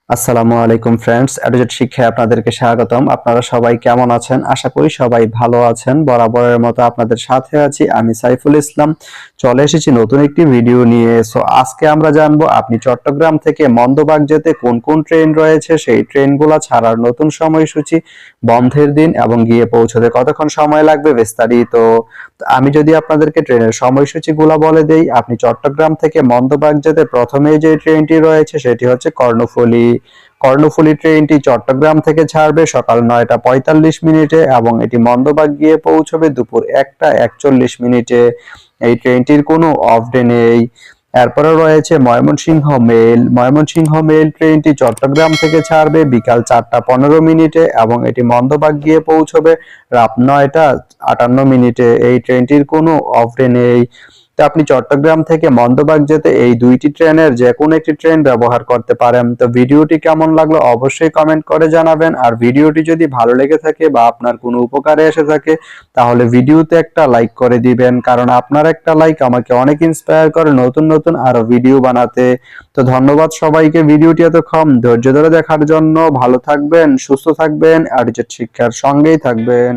আসসালামু আলাইকুম ফ্রেন্ডস, এডুজেট শিক্ষায় আপনাদেরকে স্বাগতম। আপনারা সবাই কেমন আছেন? আশা করি সবাই ভালো আছেন। বরাবরের মতো আপনাদের সাথে আছি আমি সাইফুল ইসলাম। চলে এসেছি নতুন একটি ভিডিও নিয়ে। আজকে আমরা জানবো আপনি চট্টগ্রাম থেকে মন্দবাগ যেতে কোন কোন ট্রেন রয়েছে, সেই ট্রেনগুলো ছাড়ার নতুন সময়সূচি, বন্ধের দিন এবং গিয়ে পৌঁছতে কতক্ষণ সময় লাগবে বিস্তারিত। আমি যদি আপনাদেরকে ট্রেনের সময়সূচিগুলো বলে দেই, আপনি চট্টগ্রাম থেকে মন্দবাগ যেতে প্রথমেই যে ট্রেনটি রয়েছে সেটি হচ্ছে কর্ণফুলী। কর্ণফুলী ট্রেনটি চট্টগ্রাম থেকে ছাড়বে সকাল 9টা 45 মিনিটে এবং এটি মন্দবাগ গিয়ে পৌঁছবে দুপুর 1টা 41 মিনিটে। এই ট্রেনটির কোনো অফ ডে নেই। এরপরে রয়েছে ময়মনসিংহ মেল। ময়মনসিংহ মেল ট্রেনটি চট্টগ্রাম থেকে ছাড়বে বিকাল 4টা 15 মিনিটে এবং এটি মন্দবাগ গিয়ে পৌঁছবে রাত 9টা 58 মিনিটে। এই ট্রেনটির কোনো অফ ডে নেই। তো আপনি চট্টগ্রাম থেকে মন্দবাগ যেতে এই দুইটি ট্রেনের যে কোনো একটি ট্রেন ব্যবহার করতে পারেন। তো ভিডিওটি কেমন লাগলো অবশ্যই কমেন্ট করে জানাবেন। আর ভিডিওটি যদি ভালো লেগে থাকে বা আপনার কোনো উপকারে এসে থাকে তাহলে ভিডিওতে একটা লাইক করে দিবেন, কারণ আপনার একটা লাইক আমাকে অনেক ইন্সপায়ার করে নতুন নতুন আরো ভিডিও বানাতে। তো ধন্যবাদ সবাইকে ভিডিওটি এতক্ষণ ধৈর্য ধরে দেখার জন্য। ভালো থাকবেন, সুস্থ থাকবেন, আর শিক্ষার সঙ্গেই থাকবেন।